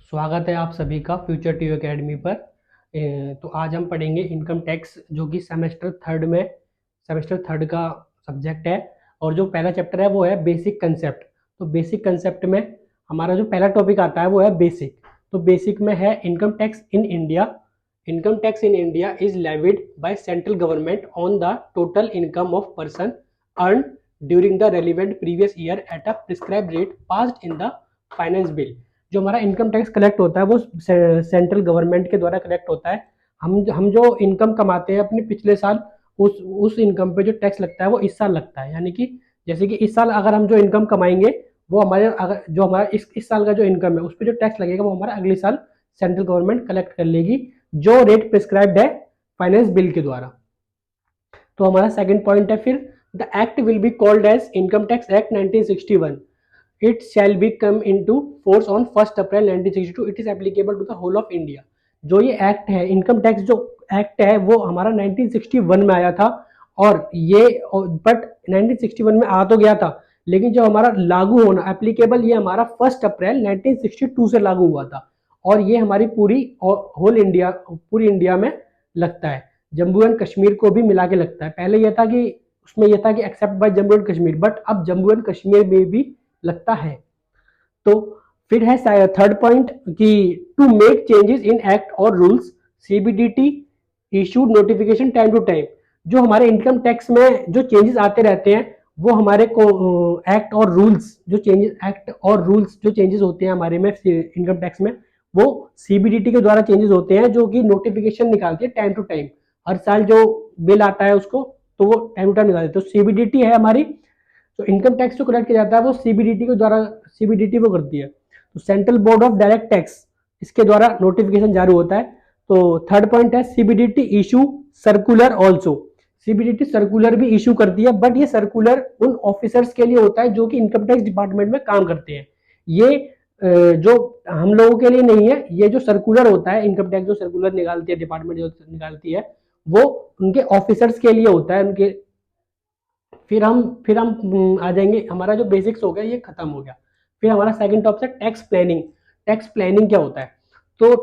स्वागत है आप सभी का फ्यूचर टी एकेडमी पर। तो आज हम पढ़ेंगे इनकम टैक्स, जो कि सेमेस्टर थर्ड का सब्जेक्ट है। और जो पहला चैप्टर है वो है बेसिक कंसेप्ट। तो बेसिक कंसेप्ट में हमारा जो पहला टॉपिक आता है वो है बेसिक। तो बेसिक में है income tax in India. Income tax in India is levied by central government on the total income of person earn during the relevant previous year at a prescribe rate passed in the finance bill. जो हमारा income tax collect होता है वो central government के द्वारा collect होता है। हम जो इनकम कमाते हैं अपने पिछले साल, उस इनकम पे जो टैक्स लगता है वो इस साल लगता है। यानी कि जैसे कि इस साल अगर हम जो इनकम कमाएंगे वो हमारे, अगर जो हमारा इस साल का जो इनकम है उस पर जो टैक्स लगेगा वो हमारा अगले साल सेंट्रल गवर्नमेंट कलेक्ट कर लेगी, जो रेट प्रिस्क्राइब्ड है फाइनेंस बिल के द्वारा। तो हमारा सेकंड पॉइंट है फिर, the act will be called as income tax act 1961। It shall be come into force on 1st April 1962. It is applicable to the whole of India. जो ये act है, income tax जो act है वो हमारा 1961 में आया था। और ये बट 1961 में आ तो गया था, लेकिन जो हमारा लागू होना एप्लीकेबल ये हमारा 1 अप्रैल 1962 से लागू हुआ था। और ये हमारी पूरी इंडिया में लगता है। जम्मू एंड कश्मीर को भी मिला के लगता है। पहले यह था कि उसमें यह था कि except by Jammu and Kashmir, but अब जम्मू एंड कश्मीर में भी लगता है। तो फिर है थर्ड पॉइंट कि to make changes in act और rules CBDT issued notification time to time. जो हमारे इनकम टैक्स में जो चेंजेस आते रहते हैं वो हमारे को एक्ट और रूल्स जो चेंजेस होते हैं हमारे में इनकम टैक्स में, वो सीबीडीटी के द्वारा चेंजेस होते हैं, जो कि नोटिफिकेशन निकालती है टाइम टू टाइम। हर साल जो बिल आता है उसको तो वो टाइम टू टाइम निकालते हैं। तो सीबीडीटी है हमारी, तो इनकम टैक्स जो कलेक्ट किया जाता है वो सीबीडीटी के द्वारा, सीबीडीटी वो करती है। तो central board of direct tax, इसके द्वारा नोटिफिकेशन जारी होता है। तो थर्ड पॉइंट है CBDT issue circular also. CBDT circular भी इशू करती है, बट ये सर्कुलर उन ऑफिसर्स के लिए होता है जो कि इनकम टैक्स डिपार्टमेंट में काम करते हैं। ये जो हम लोगों के लिए नहीं है। ये जो सर्कुलर होता है, इनकम टैक्स जो सर्कुलर निकालती है डिपार्टमेंट जो निकालती है, वो उनके ऑफिसर्स के लिए होता है। उनके फिर हम आ जाएंगे, हमारा जो बेसिक्स हो गया ये खत्म हो गया। फिर हमारा सेकंड टॉपिक है टैक्स प्लानिंग। टैक्स प्लानिंग क्या होता है? तो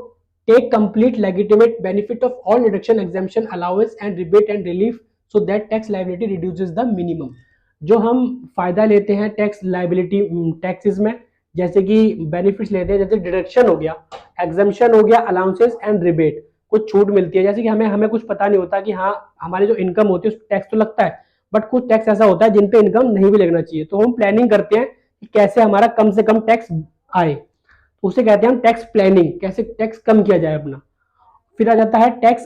take complete legitimate benefit of all deduction exemption allowance and rebate and relief so that tax liability reduces the minimum. जो हम फायदा लेते हैं टैक्स लायबिलिटी टैक्सेस में, जैसे कि बेनिफिट्स लेते हैं, जैसे डिडक्शन हो गया, एग्जाम्पशन हो गया, अलाउंसेस एंड रिबेट, कुछ छूट मिलती है। जैसे कि हमें कुछ पता नहीं होता कि हाँ हमारी जो इनकम होती है उस टैक्स तो लगता है, बट कुछ टैक्स ऐसा होता है जिन पे इनकम नहीं भी लगना चाहिए। तो हम प्लानिंग करते हैं कि कैसे हमारा कम से कम टैक्स आए, तो उसे कहते हैं हम टैक्स प्लानिंग, कैसे टैक्स कम किया जाए अपना। फिर आ जाता है टैक्स,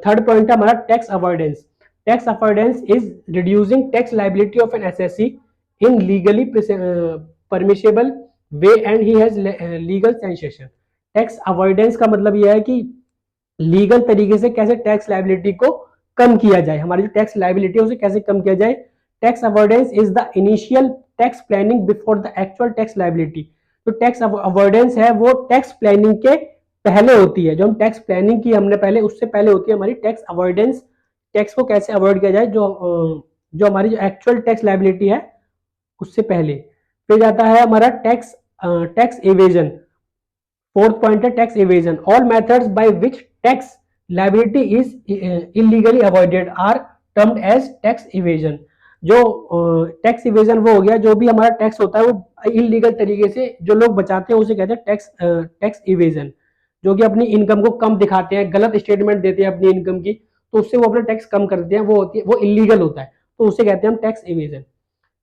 थर्ड पॉइंट है हमारा tax avoidance. Tax avoidance is reducing tax liability of an assessee in legally permissible way and he has legal sensation. Tax avoidance का मतलब यह है कि लीगल तरीके से कैसे टैक्स लायबिलिटी को कम किया जाए, हमारी जो टैक्स लायबिलिटी है उसे कैसे कम किया जाए। Tax avoidance is the initial tax planning before the actual tax liability. तो टैक्स अवॉइडेंस है वो टैक्स प्लानिंग के पहले होती है। जो हम टैक्स प्लानिंग की हमने पहले, उससे पहले होती है हमारी टैक्स अवॉइडेंस। टैक्स को कैसे अवॉइड किया जाए, जो हमारी जो एक्चुअल टैक्स लायबिलिटी है उससे पहले। फिर जाता है हमारा टैक्स एवेजन। फोर्थ पॉइंट है tax evasion. All methods by which tax liability is illegally avoided are termed as tax evasion. जो टैक्स इवेजन वो हो गया, जो भी हमारा टैक्स होता है वो इलीगल तरीके से जो लोग बचाते हैं उसे कहते हैं टैक्स इवेजन। जो कि अपनी इनकम को कम दिखाते हैं, गलत स्टेटमेंट देते हैं अपनी इनकम की, तो उससे वो अपना टैक्स कम करते हैं, वो इलीगल होता है, तो उसे कहते हैं हम टैक्स इवेजन।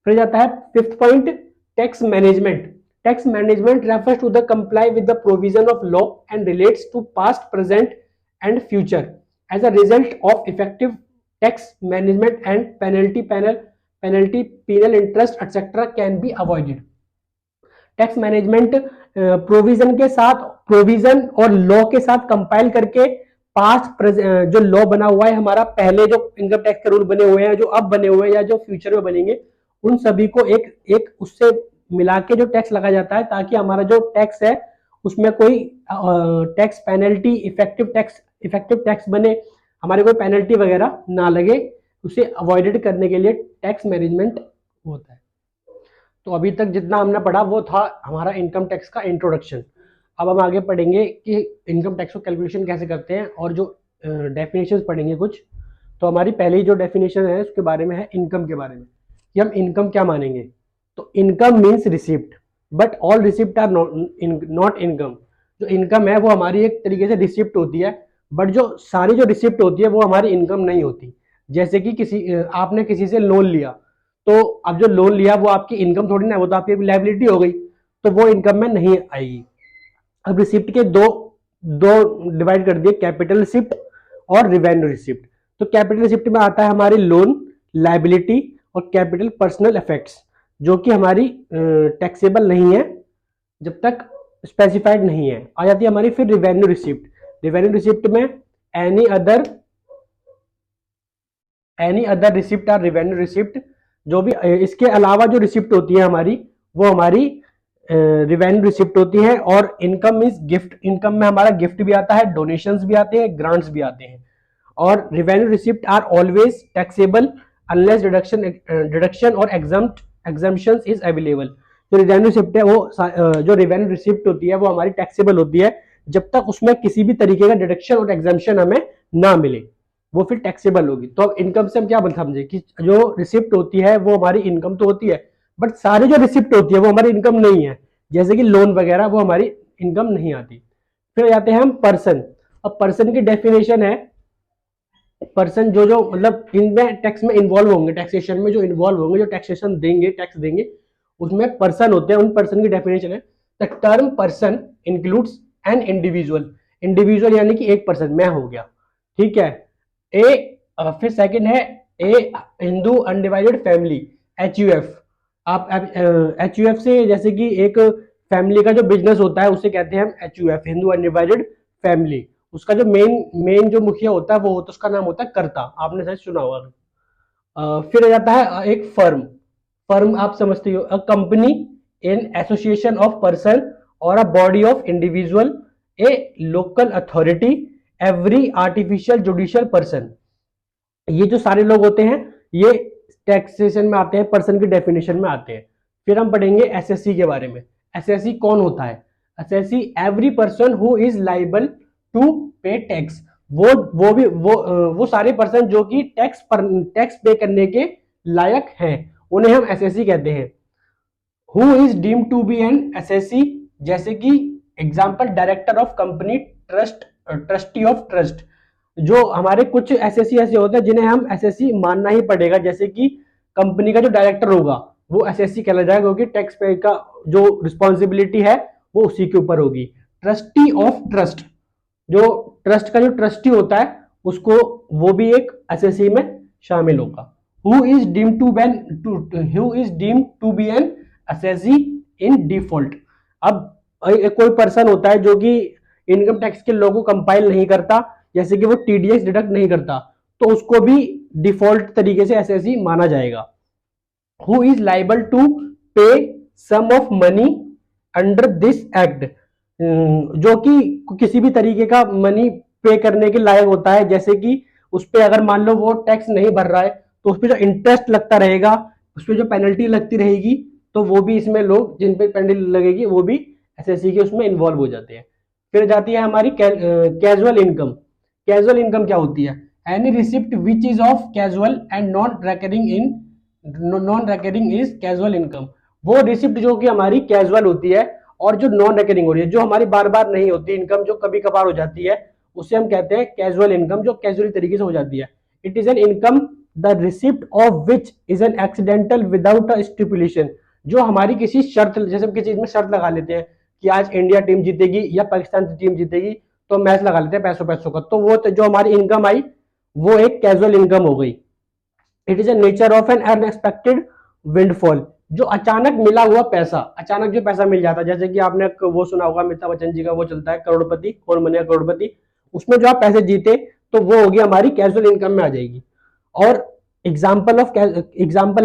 फिर जाता है fifth point tax management. Tax management refers to the comply with the provision of law and relates to past, present, and future. As a result of effective tax management and penal interest, etc., can be avoided. Tax management provision के साथ, provision और law के साथ compile करके past जो law बना हुआ है हमारा, पहले जो इनकम टैक्स के रूल बने हुए हैं, जो अब बने हुए हैं या जो फ्यूचर में बनेंगे, उन सभी को एक उससे मिला के जो टैक्स लगा जाता है, ताकि हमारा जो टैक्स है उसमें कोई टैक्स पेनल्टी, इफेक्टिव टैक्स बने, हमारे कोई पेनल्टी वगैरह ना लगे, उसे अवॉइडेड करने के लिए टैक्स मैनेजमेंट होता है। तो अभी तक जितना हमने पढ़ा वो था हमारा इनकम टैक्स का इंट्रोडक्शन। अब हम आगे पढ़ेंगे कि इनकम टैक्स को कैलकुलेशन कैसे करते हैं और जो डेफिनेशंस पढ़ेंगे कुछ। तो हमारी पहली जो डेफिनेशन है उसके बारे में है इनकम के बारे में, कि हम इनकम क्या मानेंगे। तो income means receipt, but all receipt are not income. जो इनकम है वो हमारी एक तरीके से रिसिप्ट होती है, बट जो सारी जो रिसिप्ट होती है वो हमारी इनकम नहीं होती। जैसे कि आपने किसी से लोन लिया, तो अब जो लोन लिया वो आपकी इनकम थोड़ी ना, वो तो आपकी लायबिलिटी हो गई, तो वो इनकम में नहीं आएगी। अब रिसिप्ट के दो दो डिवाइड कर दिए, कैपिटल रिसिप्ट और रिवेन्यू रिसिप्ट। तो कैपिटल रिसिप्ट में आता है हमारी लोन, लायबिलिटी और कैपिटल पर्सनल इफेक्ट्स, जो कि हमारी टैक्सेबल नहीं है जब तक स्पेसिफाइड नहीं है। आ जाती है हमारी फिर रिवेन्यू रिसिप्ट। रिवेन्यू रिसिप्ट में एनी अदर रिसिप्ट और रिवेन्यू रिसिप्ट, जो भी इसके अलावा जो रिसिप्ट होती है हमारी, वो हमारी रिवेन्यू रिसिप्ट होती है। और इनकम इज गिफ्ट, इनकम में हमारा गिफ्ट भी आता है, डोनेशंस भी आते हैं, ग्रांट्स भी आते हैं। और revenue receipt are always taxable unless deduction और एग्जम्पशन इज अवेलेबल। जो रिवेन्यू रिसिप्ट है वो जो रिवेन्यू रिसिप्ट होती है वो हमारी टैक्सेबल होती है जब तक उसमें किसी भी तरीके का डिडक्शन और एग्जम्पशन हमें ना मिले, वो फिर टैक्सेबल होगी। तो अब इनकम से हम क्या समझे कि जो रिसिप्ट होती है वो हमारी इनकम तो होती है, बट सारी जो रिसिप्ट होती है वो हमारी इनकम नहीं है, जैसे कि लोन वगैरह, वो हमारी इनकम नहीं आती। फिर जाते हैं हम पर्सन। अब पर्सन की डेफिनेशन है, पर्सन जो जो मतलब इनमें टैक्स में इन्वॉल्व होंगे, टैक्सेशन में जो इन्वॉल्व होंगे, जो टैक्सेशन देंगे, टैक्स देंगे, उसमें पर्सन होते हैं। उन पर्सन की डेफिनेशन है, the term person includes an individual. Individual यानी कि एक पर्सन, मैं हो गया, ठीक है। फिर सेकंड है ए हिंदू अनडिवाइडेड फैमिली, HUF। आप HUF से, जैसे कि एक फैमिली का जो बिजनेस होता है उसे कहते हैं हम HUF, हिंदू अनडिवाइडेड फैमिली। उसका जो मेन जो मुखिया होता है वो होता है, उसका नाम होता है कर्ता, आपने शायद सुना होगा। फिर आ जाता है एक फर्म। फर्म आप समझते हो, a company in association of person और a body of individual, a local authority, every artificial judicial person. ये जो सारे लोग होते हैं ये टैक्सेशन में आते हैं, पर्सन की डेफिनेशन में आते हैं। फिर हम पढ़ेंगे SSC के बारे में। SSC कौन होता है? SSC every person who is liable to pay tax. वो सारे पर्सन जो कि टैक्स पे करने के लायक हैं, उन्हें हम SSC कहते हैं। Who is deemed to be an SSC, जैसे कि example director of company, trustee of trust. जो हमारे कुछ SSC ऐसे होते हैं जिन्हें हम SSC मानना ही पड़ेगा, जैसे कि कंपनी का जो डायरेक्टर होगा वो SSC कहला जाएगा, क्योंकि टैक्स पे का जो रिस्पॉन्सिबिलिटी है वो उसी के ऊपर होगी। ट्रस्टी ऑफ ट्रस्ट, जो ट्रस्ट का जो ट्रस्टी होता है उसको, वो भी एक SSC में शामिल होगा। Who is deemed to be an SSC in default. अब कोई पर्सन होता है जो कि इनकम टैक्स के लोगों को कंपाइल नहीं करता, जैसे कि वो TDS डिडक्ट नहीं करता, तो उसको भी डिफॉल्ट तरीके से SSC माना जाएगा। Who is liable to pay sum of money under this act, जो कि किसी भी तरीके का मनी पे करने के लायक होता है, जैसे कि उस पर अगर मान लो वो टैक्स नहीं भर रहा है तो उस पर जो इंटरेस्ट लगता रहेगा, उस पर जो पेनल्टी लगती रहेगी, तो वो भी इसमें लोग जिन पे पेनल्टी लगेगी वो भी SSC के उसमें इन्वॉल्व हो जाते हैं। फिर जाती है हमारी कैजुअल इनकम। कैजुअल इनकम क्या होती है? Any receipt which is of casual and non recurring is casual income. वो रिसिप्ट जो कि हमारी कैजुअल होती है और जो नॉन रेकरिंग हो रही है, जो हमारी बार बार नहीं होती इनकम, जो कभी कभार हो जाती है, उसे हम कहते हैं कैजुअल इनकम, जो कैजुअली तरीके से हो जाती है। It is an income the receipt of which is an accidental without a stipulation. जो हमारी किसी शर्त, जैसे हम किसी चीज में शर्त लगा लेते हैं कि आज इंडिया टीम जीतेगी या पाकिस्तान की टीम जीतेगी, तो मैच लगा लेते हैं पैसों पैसों का, तो वो जो हमारी इनकम आई वो एक कैजुअल इनकम हो गई। It is a nature of N unexpected windfall, जो अचानक मिला हुआ पैसा, अचानक जो पैसा मिल जाता है, जैसे कि आपने वो सुना होगा अमिताभ बच्चन जी का वो चलता है करोड़पति कौन बनेगा करोड़पति, उसमें जो आप पैसे जीते तो वो होगी हमारी कैजुअल इनकम में आ जाएगी। और एग्जाम्पल है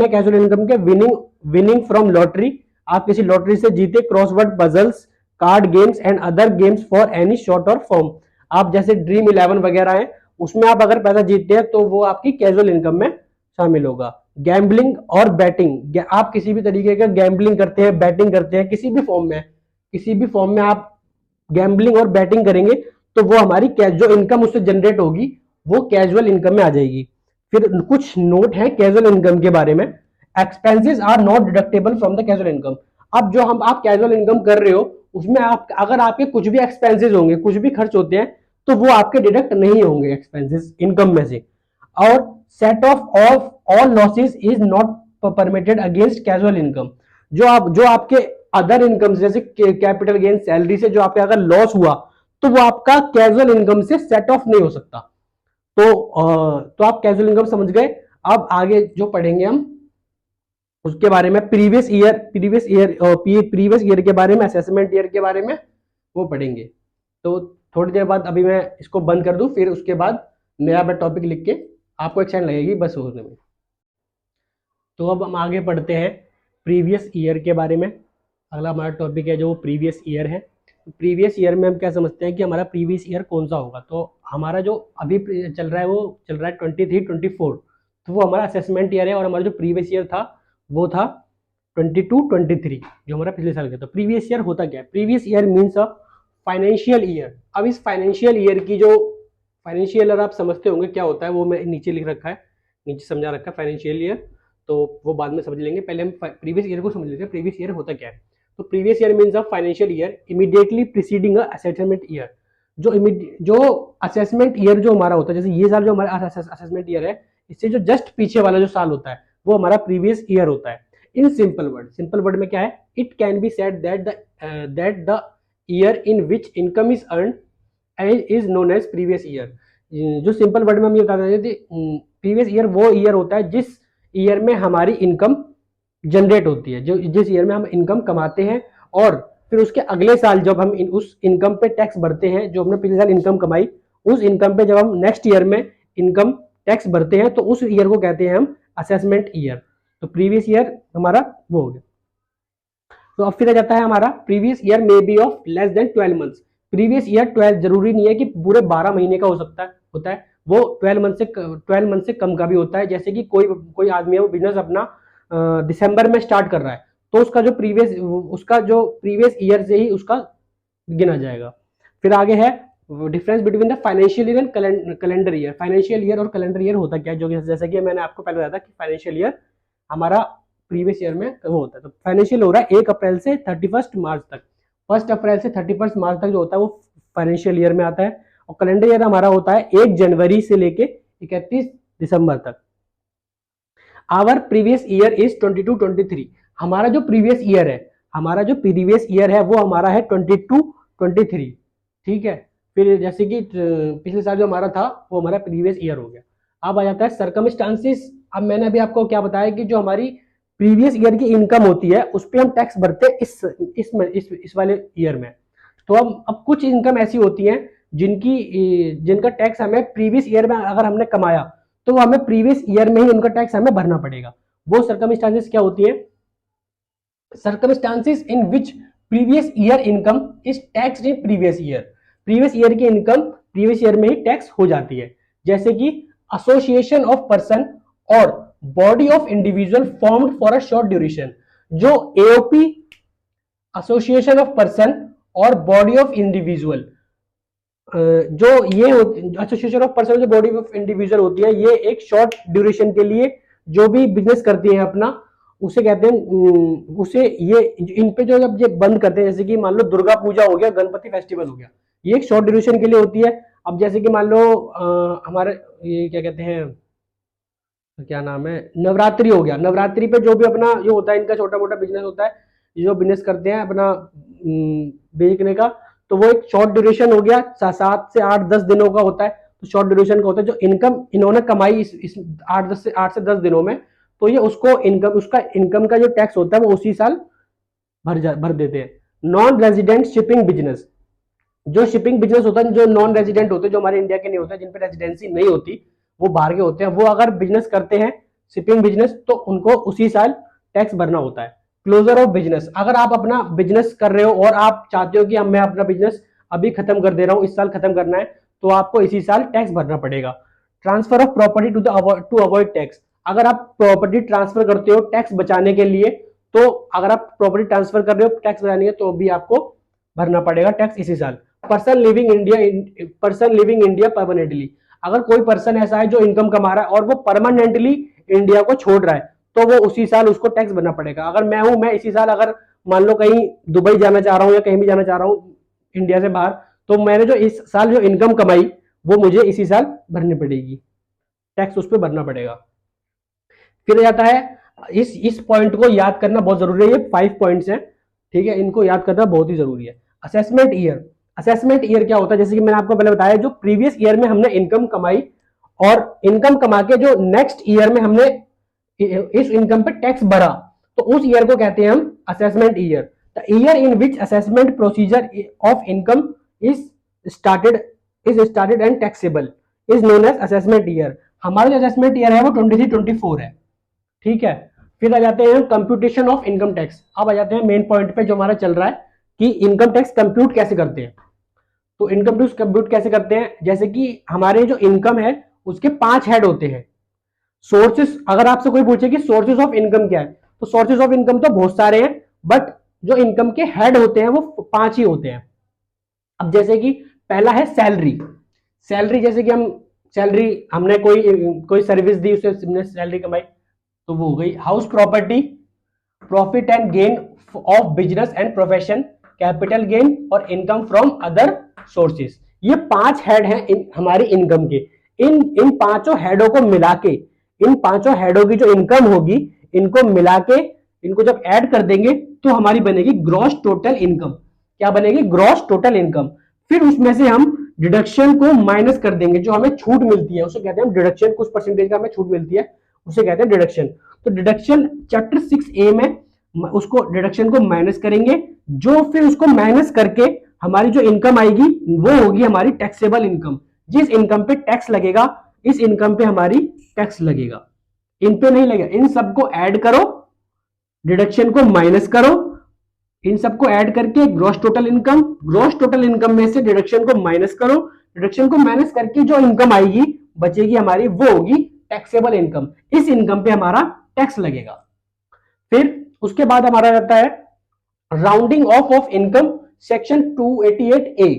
कैजुअल इनकम के, विनिंग फ्रॉम लॉटरी, आप किसी लॉटरी से जीते, crossword puzzles, card games and other games for any short और फॉर्म। आप जैसे ड्रीम 11 वगैरह है, उसमें आप अगर पैसा जीतते हैं तो वो आपकी कैजुअल इनकम में शामिल होगा। गैम्बलिंग और बैटिंग, आप किसी भी तरीके का गैम्बलिंग करते हैं, बैटिंग करते हैं, किसी भी फॉर्म में आप गैम्बलिंग और बैटिंग करेंगे तो वो हमारी जो इनकम उससे जनरेट होगी वो कैजुअल इनकम में आ जाएगी। फिर कुछ नोट है कैजुअल इनकम के बारे में। Expenses are not deductible from the casual income. अब जो हम आप कैजुअल इनकम कर रहे हो उसमें आप अगर आपके कुछ भी एक्सपेंसेस होंगे, कुछ भी खर्च होते हैं, तो वो आपके डिडक्ट नहीं होंगे एक्सपेंसेस इनकम में से। और set of all losses is not permitted against casual income. जो आपके अदर इनकम जैसे कैपिटल गेन, सैलरी से जो आपके अगर लॉस हुआ तो वो आपका कैजुअल इनकम से सेट ऑफ नहीं हो सकता। तो आप कैजुअल इनकम समझ गए। अब आगे जो पढ़ेंगे हम उसके बारे में प्रीवियस ईयर के बारे में, असेसमेंट ईयर के बारे में वो पढ़ेंगे। तो थोड़ी देर बाद अभी मैं इसको बंद कर दूं, फिर उसके बाद नया मैं टॉपिक लिख के आपको एक सेकंड लगेगी बस होने में। तो अब हम आगे पढ़ते हैं प्रीवियस ईयर के बारे में। अगला हमारा टॉपिक है जो प्रीवियस ईयर है। प्रीवियस ईयर में हम क्या समझते हैं कि हमारा प्रीवियस ईयर कौन सा होगा। तो हमारा जो अभी चल रहा है वो चल रहा है 23-24, तो वो हमारा असेसमेंट ईयर है। और हमारा जो प्रीवियस ईयर था वो था 22-23 जो हमारा पिछले साल का था। प्रीवियस ईयर होता क्या है? Previous year means a financial year. अब इस फाइनेंशियल ईयर की जो फाइनेंशियल ईयर आप समझते होंगे क्या होता है, वो मैं नीचे लिख रखा है, नीचे समझा रखा है फाइनेंशियल ईयर, तो वो बाद में समझ लेंगे। पहले हम प्रीवियस ईयर को समझ लेते हैं प्रीवियस ईयर होता क्या है। तो previous year means a financial year immediately preceding a assessment year. जो असेसमेंट ईयर जो हमारा होता है, जैसे ये साल जो हमारा असेसमेंट ईयर है, इससे जो जस्ट पीछे वाला जो साल होता है वो हमारा प्रीवियस ईयर होता है। इन सिंपल वर्ड में क्या है, it can be said that the year in which income is earn is known as previous year. जो सिंपल वर्ड में हम ये बता देते हैं, प्रीवियस ईयर वो ईयर होता है जिस ईयर में हमारी इनकम जनरेट होती है, जो जिस ईयर में हम इनकम कमाते हैं, और फिर उसके अगले साल जब हम उस इनकम पे टैक्स भरते हैं, जो हमने पिछले साल इनकम कमाई उस इनकम पे जब हम नेक्स्ट ईयर में इनकम टैक्स भरते हैं तो उस ईयर को कहते हैं हम असेसमेंट ईयर। तो प्रीवियस ईयर हमारा वो हो गया। तो अब फिर आ जाता है हमारा previous year may be of less than 12 months. Previous year 12 जरूरी नहीं है कि पूरे 12 महीने का हो सकता है, होता है वो 12 मंथ से कम का भी होता है। जैसे कि कोई आदमी है वो बिजनेस अपना दिसंबर में स्टार्ट कर रहा है, तो उसका जो प्रीवियस ईयर से ही उसका गिना जाएगा। फिर आगे है difference between the financial year and calendar year. Financial year और कैलेंडर ईयर होता क्या है, जो जैसा कि मैंने आपको पहले बताया था कि फाइनेंशियल ईयर हमारा प्रीवियस ईयर में वो होता है। तो फाइनेंशियल हो रहा है 1 अप्रैल से 31 मार्च तक। 1 अप्रैल से 31 मार्च तक जो होता है वो फाइनेंशियल ईयर में आता है। और कैलेंडर ईयर हमारा होता है 1 जनवरी से लेके 31 दिसंबर तक। Our previous year is 22-23। हमारा जो प्रीवियस ईयर है वो हमारा है 22-23। ठीक है। फिर जैसे कि पिछले साल जो हमारा था वो हमारा प्रीवियस ईयर हो गया। अब आ जाता है सर्कमस्टांसिस। अब मैंने अभी आपको क्या बताया कि जो हमारी प्रीवियस ईयर की इनकम होती है उस पर हम टैक्स भरते हैं इस वाले ईयर में। तो अब कुछ इनकम ऐसी होती है जिनका टैक्स हमें प्रीवियस ईयर में अगर हमने कमाया तो वो हमें प्रीवियस ईयर में ही उनका टैक्स हमें भरना पड़ेगा। वो सर्कमस्टांसेस क्या होती है? Circumstances in which previous year income is taxed in previous year. Previous year की इनकम प्रीवियस ईयर में ही टैक्स हो जाती है। जैसे कि एसोसिएशन ऑफ पर्सन और body of individual formed for a short duration. जो एओपी, एसोसिएशन ऑफ पर्सन और बॉडी ऑफ इंडिविजुअल, जो ये एसोसिएशन ऑफ पर्सन जो बॉडी ऑफ इंडिविजुअल होती है, ये एक शॉर्ट ड्यूरेशन के लिए जो भी बिजनेस करती है अपना, उसे कहते हैं उसे ये इन पे जो जब ये बंद करते हैं, जैसे कि मान लो दुर्गा पूजा हो गया, गणपति फेस्टिवल हो गया, ये एक शॉर्ट ड्यूरेशन के लिए होती है। अब जैसे कि मान लो हमारे ये क्या कहते हैं, क्या नाम है, नवरात्रि हो गया। नवरात्रि पे जो भी अपना जो होता है इनका छोटा मोटा बिजनेस होता है, जो बिजनेस करते हैं अपना बेचने का, तो वो एक शॉर्ट ड्यूरेशन हो गया, 7 से 8-10 दिनों का होता है। तो शॉर्ट ड्यूरेशन का होता है जो इनकम इन्होंने कमाई इस 8 से 10 दिनों में, तो ये उसका इनकम का जो टैक्स होता है वो उसी साल भर देते हैं। नॉन रेजिडेंट शिपिंग बिजनेस, जो शिपिंग बिजनेस होता है, जो नॉन रेजिडेंट होते हैं, जो हमारे इंडिया के नहीं होते, जिन पे रेजिडेंसी नहीं होती, वो बाहर के होते हैं, वो अगर बिजनेस करते हैं शिपिंग बिजनेस, तो उनको उसी साल टैक्स भरना होता है। क्लोजर ऑफ बिजनेस, अगर आप अपना बिजनेस कर रहे हो और आप चाहते हो कि मैं अपना बिजनेस अभी खत्म कर दे रहा हूं, इस साल खत्म करना है, तो आपको इसी साल टैक्स भरना पड़ेगा। Transfer of property to avoid tax, अगर आप प्रॉपर्टी ट्रांसफर करते हो टैक्स बचाने के लिए, तो अगर आप प्रॉपर्टी ट्रांसफर कर रहे हो टैक्स बचाने के, तो भी आपको भरना पड़ेगा टैक्स इसी साल। पर्सन लिविंग इंडिया परमानेंटली, अगर कोई पर्सन ऐसा है जो इनकम कमा रहा है और वो परमानेंटली इंडिया को छोड़ रहा है तो वो उसी साल उसको टैक्स भरना पड़ेगा। अगर मैं हूं, मैं इसी साल अगर मान लो कहीं दुबई जाना चाह रहा हूं या कहीं भी जाना चाह रहा हूं इंडिया से बाहर, तो मैंने जो इस साल जो इनकम कमाई वो मुझे इसी साल भरनी पड़ेगी, टैक्स उस पर भरना पड़ेगा। फिर जाता है, इस पॉइंट को याद करना बहुत जरूरी है, ये 5 पॉइंट्स हैं, ठीक है, इनको याद करना बहुत ही जरूरी है। असेसमेंट ईयर, असेसमेंट ईयर क्या होता है, जैसे कि मैंने आपको पहले बताया, जो प्रीवियस ईयर में हमने इनकम कमाई और इनकम कमा के जो नेक्स्ट ईयर में हमने इस इनकम पे टैक्स भरा, तो उस ईयर को कहते हैं हम assessment year. The year in which assessment procedure of income is started and taxable is known as assessment year. हमारा जो असेसमेंट ईयर है वो 23-24 है, ठीक है। फिर आ जाते हैं कंप्यूटेशन ऑफ इनकम टैक्स। अब आ जाते हैं मेन पॉइंट पे जो हमारा चल रहा है कि इनकम टैक्स कंप्यूट कैसे करते हैं। तो इनकम टैक्स कंप्यूट कैसे करते हैं, जैसे कि हमारे जो इनकम है उसके 5 हेड होते हैं। सोर्सेस, अगर आपसे कोई पूछे कि सोर्सेस ऑफ इनकम क्या है, तो सोर्सेस ऑफ इनकम तो बहुत सारे हैं, बट जो इनकम के हेड होते हैं वो 5 ही होते हैं। अब जैसे कि पहला है सैलरी। सैलरी, जैसे कि हम सैलरी, हमने कोई सर्विस दी, उससे हमने सैलरी कमाई, तो वो हो गई। House property, profit and gain of business and profession, capital gain और इनकम फ्रॉम अदर सोर्सेस। ये 5 हेड हैं हमारी इनकम के। इन पांचों हेडों को मिला के, इन पांचों हेडों की जो इनकम होगी, इनको मिला के, इनको जब ऐड कर देंगे तो हमारी बनेगी ग्रॉस टोटल इनकम। क्या बनेगी? Gross total income. फिर उसमें से हम डिडक्शन को माइनस कर देंगे, जो हमें छूट मिलती है उसे कहते हैं डिडक्शन। कुछ परसेंटेज का हमें छूट मिलती है, उसे कहते हैं डिडक्शन। तो डिडक्शन चैप्टर 6A में उसको डिडक्शन को माइनस करेंगे, जो फिर उसको माइनस करके हमारी जो इनकम आएगी वो होगी हमारी टैक्सेबल इनकम। जिस इनकम पे टैक्स लगेगा, इस इनकम पे हमारी टैक्स लगेगा, इन पे नहीं लगेगा। इन सबको ऐड करो, डिडक्शन को माइनस करो, इन सबको ऐड करके gross total income, gross total income में से डिडक्शन को माइनस करो, डिडक्शन को माइनस करके जो इनकम आएगी बचेगी हमारी, वो होगी टैक्सेबल इनकम। इस इनकम पे हमारा टैक्स लगेगा। फिर उसके बाद हमारा रहता है rounding off income, section 288A।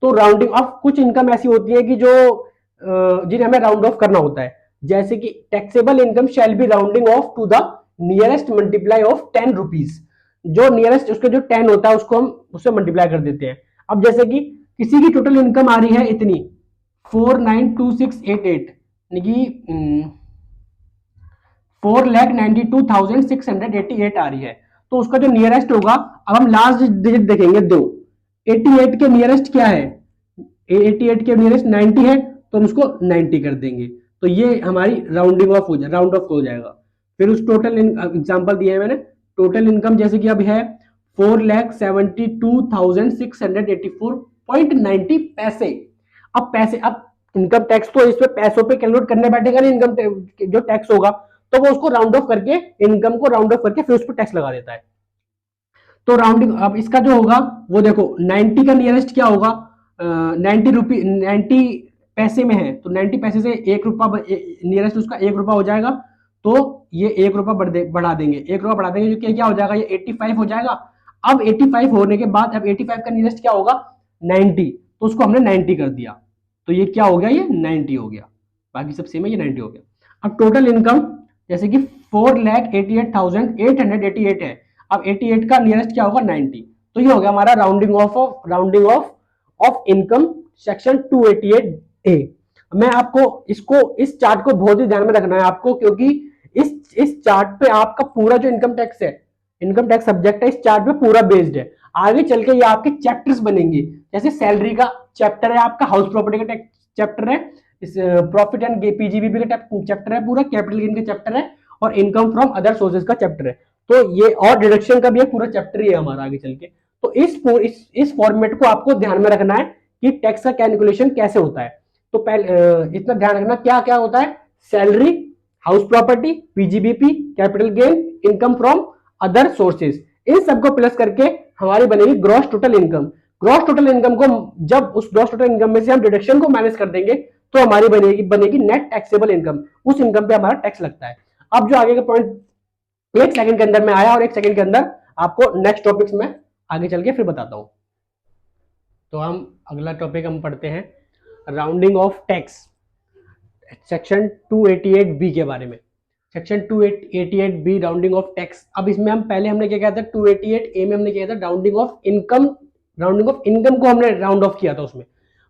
तो राउंडिंग ऑफ, कुछ इनकम ऐसी होती है कि जो जिन्हें हमें राउंड ऑफ करना होता है, जैसे कि taxable income shall be rounding off to the nearest multiply of 10 rupees. जो नियरेस्ट उसका जो 10 होता है उसको हम उससे मल्टीप्लाई कर देते हैं। अब जैसे कि किसी की टोटल इनकम आ रही है इतनी 492688, यानी 4,92,688 आ रही है, तो उसका जो नियरेस्ट होगा, अब हम लास्ट डिजिट देखेंगे 2। 88 के नियरेस्ट क्या है? 88 के नियरेस्ट 90 है, तो हम उसको 90 कर देंगे, तो ये हमारी राउंडिंग ऑफ हो जाए, राउंड ऑफ हो जाएगा। फिर उस टोटल एग्जांपल दिया है मैंने, टोटल इनकम जैसे कि अब है 4,72,684.90 पैसे। अब पैसे, अब इनकम टैक्स तो इस पे पैसों पे कैलकुलेट करने बैठेगा नहीं, इनकम जो टैक्स होगा, तो वो उसको राउंड ऑफ करके, इनकम को राउंड ऑफ करके फिर उस पर टैक्स लगा देता है। तो राउंडिंग, अब इसका जो होगा वो देखो 90 का नियरेस्ट क्या होगा, 90 पैसे में है, तो 90 पैसे से 1 रुपया नियरेस्ट उसका 1 रुपया हो जाएगा, तो ये 1 रुपया बढ़ा देंगे, 1 रुपया बढ़ा देंगे, जो कि क्या हो जाएगा, ये 85 हो जाएगा। अब 85 होने के बाद, अब 85 का नियरेस्ट क्या होगा 90, तो उसको हमने 90 कर दिया, तो ये क्या हो गया, ये 90 हो गया, बाकी सब सेम है, ये 90 हो गया। अब टोटल इनकम जैसे कि 4,88,888 है, अब 88 का नियरेस्ट क्या होगा 90, तो ये हो गया हमारा rounding off income section 288A। मैं आपको इस चार्ट को बहुत ही ध्यान में रखना है आपको, क्योंकि इस चार्ट पे आपका पूरा जो इनकम टैक्स है, इनकम टैक्स सब्जेक्ट है, इस चार्ट पे पूरा बेस्ड है। आगे चल के ये आपके चैप्टर्स बनेंगे, जैसे सैलरी का चैप्टर है आपका, हाउस प्रॉपर्टी का चैप्टर है, इस प्रॉफिट एंड पीजीबीपी का चैप्टर है पूरा, कैपिटल गेन का चैप्टर है, और इनकम फ्रॉम अदर सोर्सेज का चैप्टर है। तो ये और डिडक्शन का भी एक पूरा चैप्टर ही है हमारा आगे चल के। तो इस फॉर्मेट को आपको ध्यान में रखना है कि टैक्स का कैलकुलेशन कैसे होता है। तो पहले इतना ध्यान रखना क्या क्या होता है, salary, house property, PGBP, capital gain, income from other sources, इन सबको प्लस करके हमारी बनेगी gross total income. Gross total income को जब उस ग्रॉस टोटल इनकम में से हम डिडक्शन को माइनस कर देंगे, तो हमारी बनेगी नेट टैक्सेबल इनकम, उस इनकम पे हमारा टैक्स लगता है। अब जो आगे का पॉइंट 1 सेकंड के अंदर में आया, और 1 सेकंड के अंदर आपको नेक्स्ट टॉपिक्स में आगे चल के फिर बताता हूं। तो हम अगला टॉपिक हम पढ़ते हैं rounding off tax, section 288 B के बारे में। Section 288 B rounding off tax. अब इसमें हम पहले हमने क्या किया था, 288 ए में हमने किया था rounding off income, rounding off income को हमने राउंड ऑफ किया था उसमें।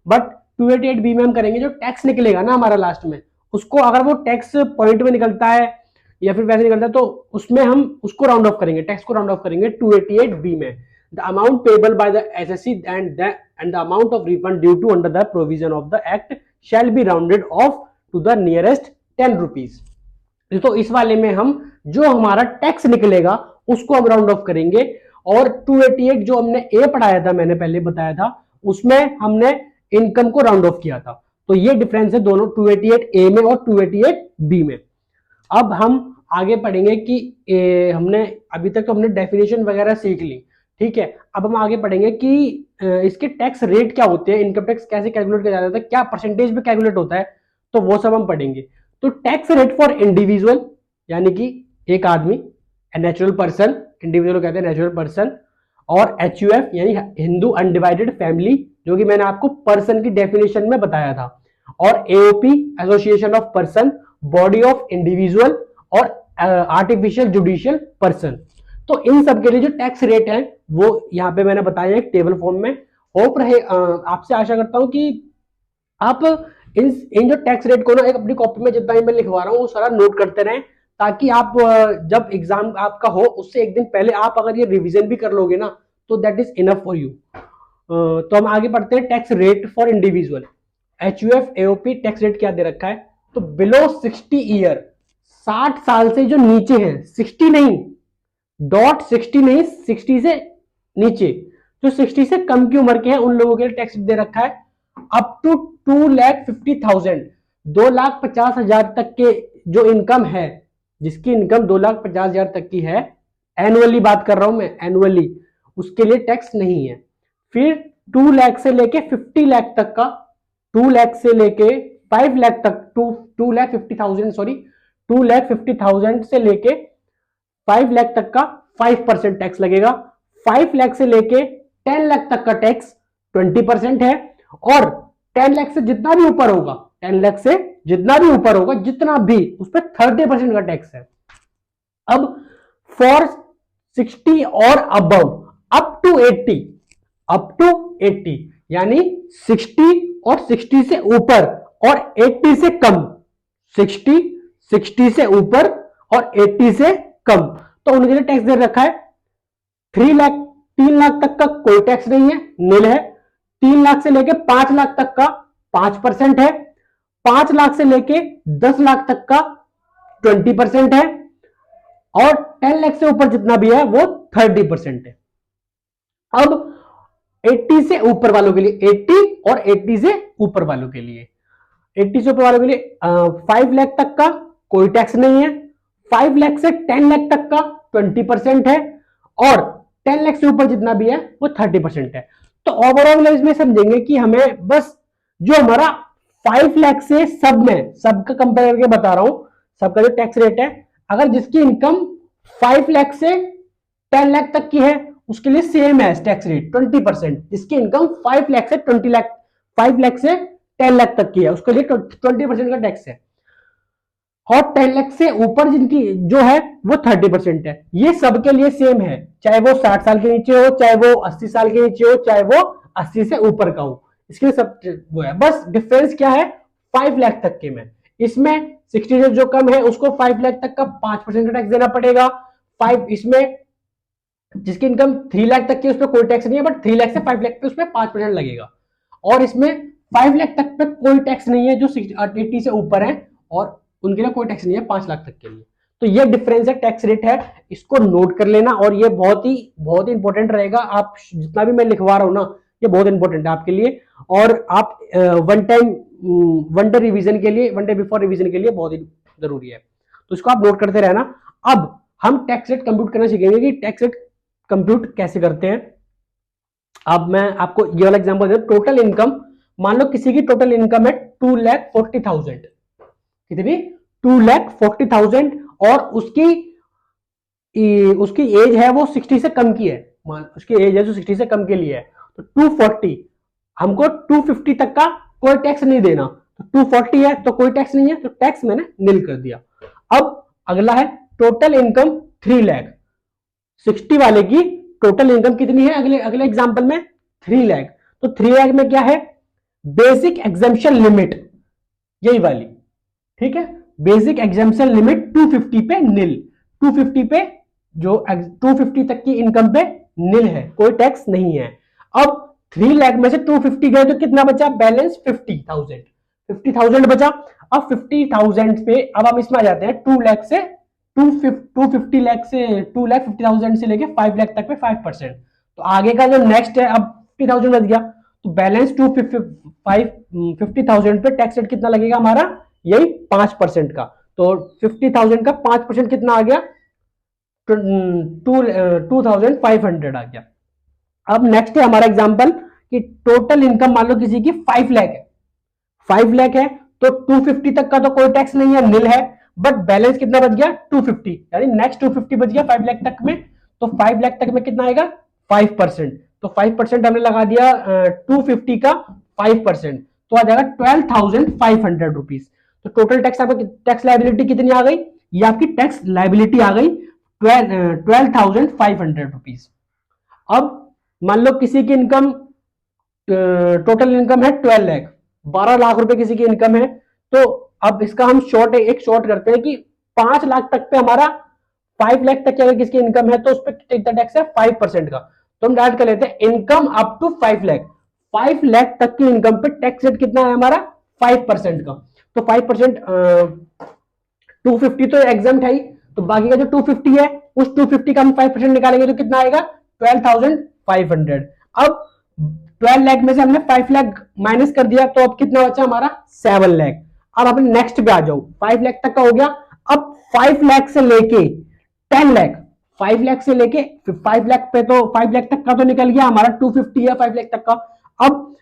बट 288 बी में हम करेंगे जो टैक्स निकलेगा ना हमारा लास्ट में, उसको अगर वो टैक्स पॉइंट में निकलता है या फिर वैसे निकलता है तो उसमें हम उसको राउंड ऑफ करेंगे, टैक्स को राउंड ऑफ करेंगे 288 बी में। The amount payable by the assessee and the amount of refund due to under the provision of the act shall be rounded off to the nearest 10 rupees. तो इस वाले में हम जो हमारा टैक्स निकलेगा उसको हम राउंड ऑफ करेंगे। और 288 जो हमने ए पढ़ाया था, मैंने पहले बताया था, उसमें हमने इनकम को राउंड ऑफ किया था। तो ये डिफरेंस है दोनों 288 ए में और 288 बी में। अब हम आगे पढ़ेंगे कि हमने अभी तक तो हमने डेफिनेशन वगैरह सीख ली, ठीक है। अब हम आगे पढ़ेंगे कि इसके टैक्स रेट क्या होते हैं, इनकम टैक्स कैसे कैलकुलेट किया जाता है, क्या परसेंटेज पे कैलकुलेट होता है, तो वो सब हम पढ़ेंगे। तो टैक्स रेट फॉर इंडिविजुअल यानी कि एक आदमी, नेचुरल पर्सन, इंडिविजुअल कहते हैं नेचुरल पर्सन, और एचयूएफ यानी हिंदू अनडिवाइडेड फैमिली, जो कि मैंने आपको पर्सन की डेफिनेशन में बताया था, और AOP association of person, body of individual, और आर्टिफिशियल जुडिशियल पर्सन। तो इन सब के लिए जो टैक्स रेट है वो यहाँ पे मैंने बताया एक टेबल फॉर्म में। होप रहे आपसे आशा करता हूं कि आप इन जो टैक्स रेट को ना एक अपनी कॉपी में जितना ही मैं लिखवा रहा हूँ वो सारा नोट करते रहें, ताकि आप जब एग्जाम आपका हो उससे एक दिन पहले आप अगर ये रिवीजन भी कर लोगे ना तो that is enough for you. तो हम आगे पढ़ते हैं tax rate for individual. HUF AOP tax rate क्या दे रखा है, तो बिलो 60 ईयर, 60 साल से जो नीचे है, 60 नहीं, डॉट 60 नहीं, 60 से नीचे, जो 60 से कम की उम्र के हैं उन लोगों के लिए टैक्स दे रखा है अप टू 2,50,000, 2,50,000 तक के जो इनकम है, जिसकी इनकम 2,50,000 तक की है, एनुअली बात कर रहा हूं मैं, एनुअली, उसके लिए टैक्स नहीं है। फिर 2 लाख से लेके 50 लाख तक का, 2 लाख से लेके 5 लाख तक, 2,50,000 सॉरी, 2,50,000 से लेके 5 लाख तक का 5% टैक्स लगेगा। 5 लाख से लेके 10 लाख तक का टैक्स 20% है, और 10 लाख से जितना भी ऊपर होगा, 10 लाख से जितना भी ऊपर होगा, जितना भी, उस पर 30% का टैक्स है। अब फॉर 60 और above up to 80, up to 80 यानी 60 और 60 से ऊपर और 80 से कम, 60, 60 से ऊपर और 80 से कम, तो उनके लिए टैक्स दे रखा है 3 लाख तक का कोई टैक्स नहीं है, नील है। 3 लाख से लेके 5 लाख तक का 5% है। 5 लाख से लेके 10 लाख तक का 20% है, और 10 लाख से ऊपर जितना भी है वो 30% है। अब 80 से ऊपर वालों के लिए 80 और 80 से ऊपर वालों के लिए, 80 से ऊपर वालों के लिए 5 लाख तक का कोई टैक्स नहीं है। 5 लाख से 10 लाख तक का 20% है, और 10 लाख से ऊपर जितना भी है वो 30% है। तो ओवरऑल इसमें समझेंगे कि हमें बस जो हमारा 5 लाख से सब में, सबका कंपेयर करके बता रहा हूं, सबका जो टैक्स रेट है, अगर जिसकी इनकम 5 लाख से 10 लाख तक की है उसके लिए सेम है टैक्स रेट 20%। जिसकी इनकम 5 लाख से 20 लाख, 5 लाख से 10 लाख तक की है उसके लिए 20% का टैक्स है, और 10 लाख से ऊपर जिनकी जो है वो 30% है। ये सबके लिए सेम है, चाहे वो 60 साल के नीचे हो, चाहे वो 80 साल के नीचे हो, चाहे वो 80 से ऊपर का हो, इसके लिए सब वो है। बस डिफरेंस क्या है 5 लाख तक के में, इसमें 60 से जो कम है उसको 5 लाख तक का 5% का टैक्स देना पड़ेगा। 5 इसमें जिसकी इनकम 3 लाख तक की उस पर कोई टैक्स नहीं है, बट 3 लाख से 5 लाख पे उसमें 5% लगेगा। और इसमें 5 लाख तक पे कोई टैक्स नहीं है जो 80 से ऊपर है, और उनके लिए कोई टैक्स नहीं है 5 लाख तक के लिए। तो ये डिफरेंस है, टैक्स रेट है, इसको नोट कर लेना, और ये बहुत ही इंपॉर्टेंट रहेगा। आप जितना भी मैं लिखवा रहा हूं ना ये बहुत इंपॉर्टेंट है आपके लिए, और आप वन डे रिवीजन के लिए, वन डे बिफोर रिवीजन के लिए बहुत ही जरूरी है, तो इसको आप नोट करते रहना। अब हम टैक्स रेट कंप्यूट करना सीखेंगे कि टैक्स रेट कंप्यूट कैसे करते हैं। अब मैं आपको ये वाला एग्जांपल दे, टोटल इनकम, मान लो किसी की टोटल इनकम है 2,40,000, कितनी, 2,40,000, और उसकी एज है वो 60 से कम की है, मान उसकी एज है जो 60 से कम के लिए है, तो 240 हमको 250 तक का कोई टैक्स नहीं देना, तो 240 है तो कोई टैक्स नहीं है, तो टैक्स मैंने नील कर दिया। अब अगला है टोटल इनकम 3 लाख, 60 वाले की टोटल इनकम कितनी है, अगले अगले एग्जांपल में 3 लाख। तो 3 लाख में क्या है, बेसिक एग्जाम्पशन लिमिट यही वाली, ठीक है, बेसिक एग्जाम्पशन लिमिट 250 पे नील, 250 पे जो 250 तक की इनकम पे नील है, कोई टैक्स नहीं है। अब 3 लाख में से 250 गए तो कितना बचा, बैलेंस 50,000, 50,000 बचा। अब 50,000 पे अब हम इसमें आ जाते हैं 2 लाख से 250 लाख से 2,50,000 से लेके 5 लाख तक पे 5%। तो आगे का जो नेक्स्ट है, अब 50,000 बच गया, तो बैलेंस 50,000 पे टैक्स रेट कितना लगेगा हमारा, यही 5% का। तो 50,000 का 5% कितना आ गया, 2,500 आ गया। अब नेक्स्ट है हमारा एग्जांपल कि टोटल इनकम मान लो किसी की 5 लाख है, 5 लाख है तो 250 तक का तो कोई टैक्स नहीं है, नील है, बट बैलेंस कितना बच गया 250, यानी नेक्स्ट 250 बच गया 5 लाख तक में। तो 5 लाख तक में कितना आएगा 5%, तो 5% हमने लगा दिया 250 का 5%, तो आ जाएगा 12,500 रुपीज। तो टोटल टैक्स आपका टैक्स लाइबिलिटी कितनी आ गई, ये आपकी टैक्स लाइबिलिटी आ गई 12,500 रुपीज। अब मान लो किसी की इनकम टोटल इनकम है 12 लाख, 12 लाख रुपए किसी की इनकम है, तो अब इसका हम एक शॉर्ट करते हैं कि 5 लाख तक पे हमारा 5 लाख तक की अगर किसकी इनकम है तो उस पर कितना टैक्स है 5% का। तो हम डायरेक्ट कर लेते हैं income up to 5 lakh, 5 lakh तक की इनकम पे टैक्स रेट कितना है हमारा 5% का। तो 5% 250 तो एग्जाम्प्ट है ही, तो बाकी का जो 250 है उस 250 का हम 5% निकालेंगे तो कितना आएगा 12,500। अब 12 लाख में से हमने 5 लाख माइनस कर दिया, तो अब कितना बचा हमारा 7 लाख। अब अपने नेक्स्ट पे आ जाओ, 5 लाख तक का हो गया। अब 5 लाख से लेके 10 लाख, 5 लाख से लेके 5 लाख पे तो 5 लाख तक का तो निकल गया हमारा 250 है 5 लाख तक का। अब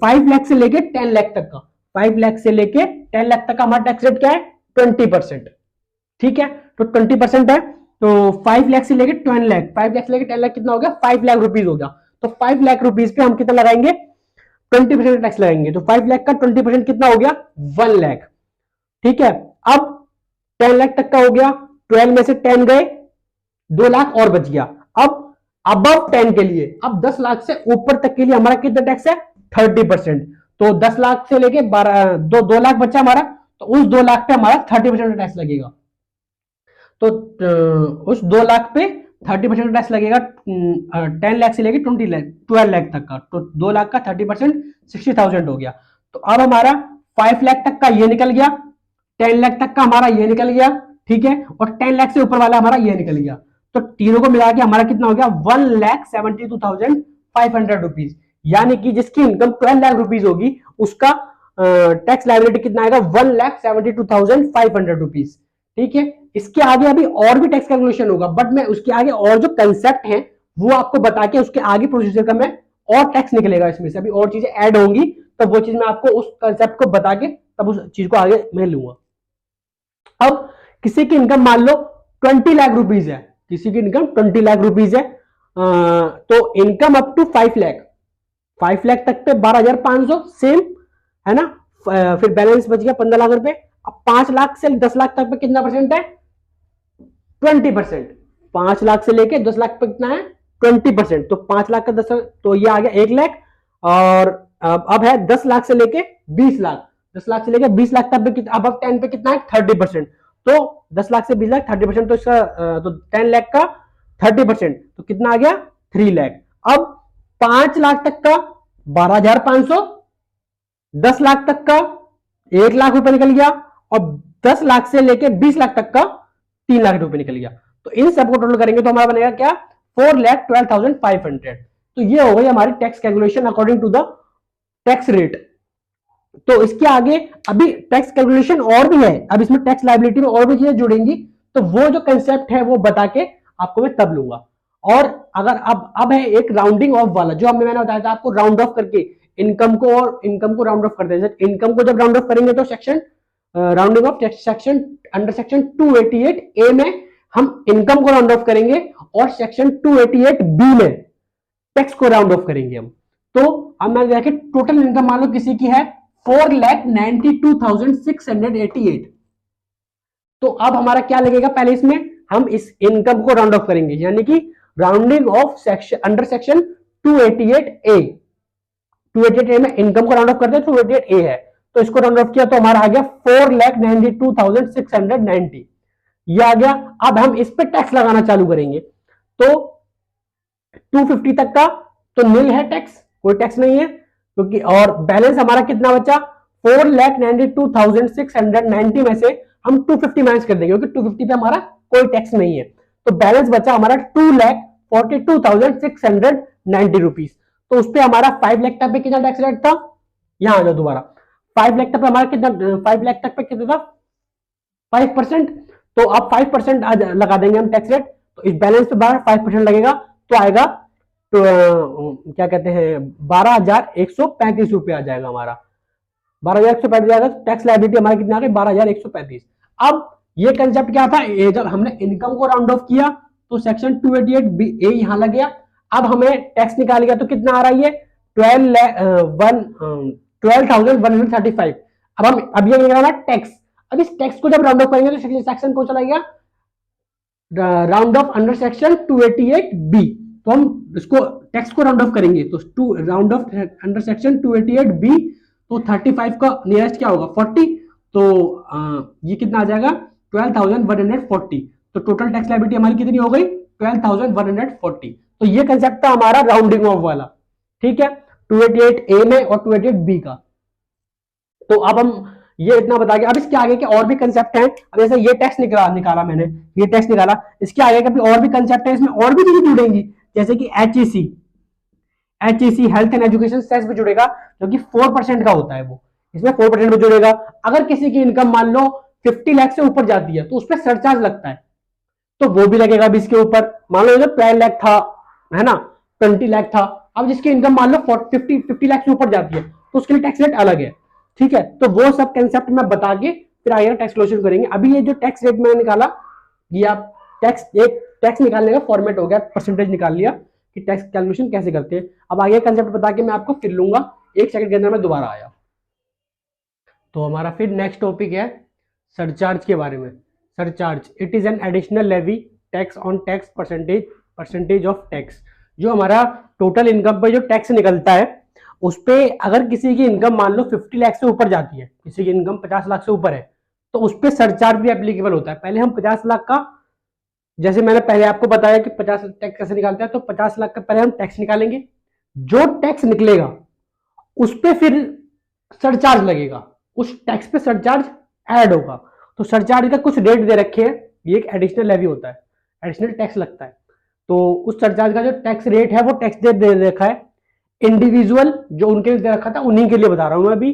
5 लाख से लेके 10 लाख तक का, 5 लाख से लेके 10 लाख तक का हमारा टैक्स रेट क्या है 20%, ठीक है। तो 20% है, तो 5 लाख से लेके 10 लाख, 5 लाख से लेके 10 लाख कितना हो गया 5 लाख रुपीज हो गया। तो 5 लाख रुपीज पे हम कितना लगाएंगे 20% टैक्स लगाएंगे, तो 5 लाख का 20% कितना हो गया 1 लाख, ठीक है। अब 10 लाख तक का हो गया, 12 में से 10 गए, 2 लाख और बच गया। अब अबव 10 के लिए, अब 10 लाख से ऊपर तक के लिए हमारा कितना टैक्स है 30%। तो 10 लाख से लेके 2 लाख बचा हमारा, तो उस 2 लाख पे हमारा 30% टैक्स लगेगा। तो उस 2 लाख पे 30% टैक्स लगेगा 10 लाख से लेके 12 लाख तक का, तो 2 लाख का 30% 60,000 हो गया। तो अब हमारा 5 लाख तक का ये निकल गया, 10 लाख तक का हमारा ये निकल गया, ठीक है, और 10 लाख से ऊपर वाला हमारा ये निकल गया। तो तीनों को मिला के हमारा कितना हो गया 1,72,500 रुपीज, यानी कि जिसकी इनकम 12 लाख रुपीज होगी उसका टैक्स लायबिलिटी कितना आएगा 1,72,500 रुपीज, ठीक है। इसके आगे अभी और भी टैक्स कैलकुलेशन होगा, बट मैं उसके आगे और जो कंसेप्ट है वो आपको बता के उसके आगे प्रोसीजर का मैं और टैक्स निकलेगा, इसमें से अभी और चीजें ऐड होंगी, तो वो चीज मैं आपको उस कंसेप्ट को बता के तब उस चीज को आगे मैं लूंगा। अब किसी की इनकम मान लो 20 लाख रुपीज है, किसी की इनकम 20 लाख रुपीज है, तो income up to 5 lakh, 5 lakh तक पे 12,500 सेम है ना, फिर बैलेंस बच गया 15 लाख रुपए। अब 5 लाख से 10 लाख तक पे कितना परसेंट है 20%, 5 लाख से लेके 10 लाख पे कितना है 20%, तो 5 लाख का 10, तो ये आ गया 1 लाख। और अब है 10 लाख से लेके 20 लाख, 10 लाख से लेके 20 लाख तक पे अब 10 पे कितना है 30%, तो 10 लाख से 20 लाख 30%, तो इसका तो 10 लाख का 30%, तो कितना आ गया 3 लाख। अब 5 लाख तक का 12,500, 10 लाख तक का 1 लाख रुपए निकल गया, और 10 लाख से लेके 20 लाख तक का 3 लाख रुपए निकल गया। तो इन सबको टोटल करेंगे तो हमारा बनेगा क्या 4,12,500। तो ये हो गई हमारी tax calculation according to the tax rate. तो इसके आगे अभी टैक्स कैलकुलेशन और भी है, अब इसमें टैक्स लायबिलिटी में और भी चीजें जुड़ेंगी, तो वो जो कंसेप्ट है वो बता के आपको मैं तब लूंगा। और अगर अब है एक राउंडिंग ऑफ वाला, जो मैंने बताया था आपको राउंड ऑफ करके इनकम को, और इनकम को राउंड ऑफ करते हैं। इनकम को जब राउंड ऑफ करेंगे तो section rounding off section under section 288 ए में हम इनकम को राउंड ऑफ करेंगे, और सेक्शन 288 बी में टैक्स को राउंड ऑफ करेंगे हम। तो अब मैंने देखा टोटल इनकम मान लो किसी की है 4,92,688। तो अब हमारा क्या लगेगा, पहले इसमें हम इस इनकम को राउंड ऑफ करेंगे, यानी कि rounding off section under section 288 ए। 288 ए में इनकम को राउंड ऑफ करते हैं, 288 ए है, तो इसको राउंड ऑफ किया तो हमारा आ गया 4,92,690, ये आ गया। अब हम इस पे टैक्स लगाना चालू करेंगे, तो 250 तक का तो नील है टैक्स, कोई टैक्स नहीं है क्योंकि, और बैलेंस हमारा कितना बचा 4,92,690 में से हम 250 माइनस कर देंगे क्योंकि 250 पे हमारा कोई टैक्स नहीं है, तो बैलेंस बचा हमारा 2,42,690 रुपीज। तो उस पर हमारा 5 लाख तक पे कितना टैक्स रेट था, यहां आ जाओ दोबारा, 5 लाख तक पे हमारा कितना, 5 लाख तक पे कितना था 5%। तो अब 5% लगा देंगे हम टैक्स रेट, तो इस बैलेंस पे 5% लगेगा, तो आएगा तो क्या कहते हैं 12,135 रुपये आ जाएगा हमारा, 12,135 आएगा। टैक्स लायबिलिटी हमारी कितना आ गई 12,135। अब ये कंसेप्ट क्या था, ये जब हमने इनकम को राउंड ऑफ किया तो सेक्शन 288 बी ए यहां लग गया। अब हमें टैक्स निकाल गया तो कितना आ रहा है ये 12,135। अब ये निकालना टैक्स। अब इस टैक्स को जब राउंड ऑफ करेंगे तो सेक्शन कौन चला गया, round off under section 288 B. तो हम इसको टैक्स को राउंड ऑफ करेंगे तो round off under section 288 B, तो 35 का नियरेस्ट क्या होगा 40, तो ये कितना आ जाएगा 12,140। तो टोटल टैक्स लायबिलिटी हमारी कितनी हो गई 12,140। तो ये कंसेप्ट था हमारा राउंडिंग ऑफ वाला, ठीक है, 288 ए में और 288 बी का। तो अब हम ये इतना बता के, अब इसके आगे के और भी कंसेप्ट हैं। अब जैसे ये टैक्स निकाला मैंने, ये टैक्स निकाला, इसके आगे के और भी कंसेप्ट है, इसमें और भी चीजें जुड़ेंगी, जैसे कि HEC health and education cess भी जुड़ेगा, जो कि 4% का होता है, वो इसमें 4% में जुड़ेगा। अगर किसी की इनकम मान लो 50 लाख से ऊपर जाती है तो उस पर सरचार्ज लगता है, तो वो भी लगेगा अभी इसके ऊपर। मान लो 12 लाख था, है ना, 20 लाख था, अब जिसकी इनकम मान लो 50 लाख से ऊपर जाती है तो उसके लिए टैक्स रेट अलग है, ठीक है। तो वो सब कंसेप्ट में बता के फिर आगे टैक्स कैलकुलेशन करेंगे। अभी ये जो टैक्स रेट मैंने निकाला, ये आप टैक्स निकालने का फॉर्मेट हो गया, परसेंटेज निकाल लिया कि टैक्स कैलकुलेशन कैसे करते हैं। अब आगे कंसेप्ट बता के मैं आपको फिर लूंगा, 1 सेकंड के अंदर मैं दोबारा आया। तो हमारा फिर नेक्स्ट टॉपिक है सरचार्ज के बारे में। Surcharge it is an additional levy tax on tax percentage of tax. जो हमारा टोटल इनकम पर जो टैक्स निकलता है उस पर अगर किसी की इनकम मान लो 50 लाख से ऊपर जाती है, किसी की इनकम 50 लाख से ऊपर है, तो उस पर सरचार्ज भी एप्लीकेबल होता है। पहले हम 50 लाख का, जैसे मैंने पहले आपको बताया कि 50 टैक्स कैसे निकालते हैं, तो 50 लाख का पहले हम टैक्स निकालेंगे, जो टैक्स निकलेगा उस पर फिर सरचार्ज लगेगा, उस टैक्स पे सरचार्ज ऐड होगा। तो सरचार्ज का कुछ रेट दे रखे हैं, ये एक एडिशनल लेवी होता है, एडिशनल टैक्स लगता है। तो उस सरचार्ज का जो टैक्स रेट है वो टैक्स रेट दे रखा है। इंडिविजुअल जो उनके लिए दे रखा था उन्हीं के लिए बता रहा हूं मैं अभी।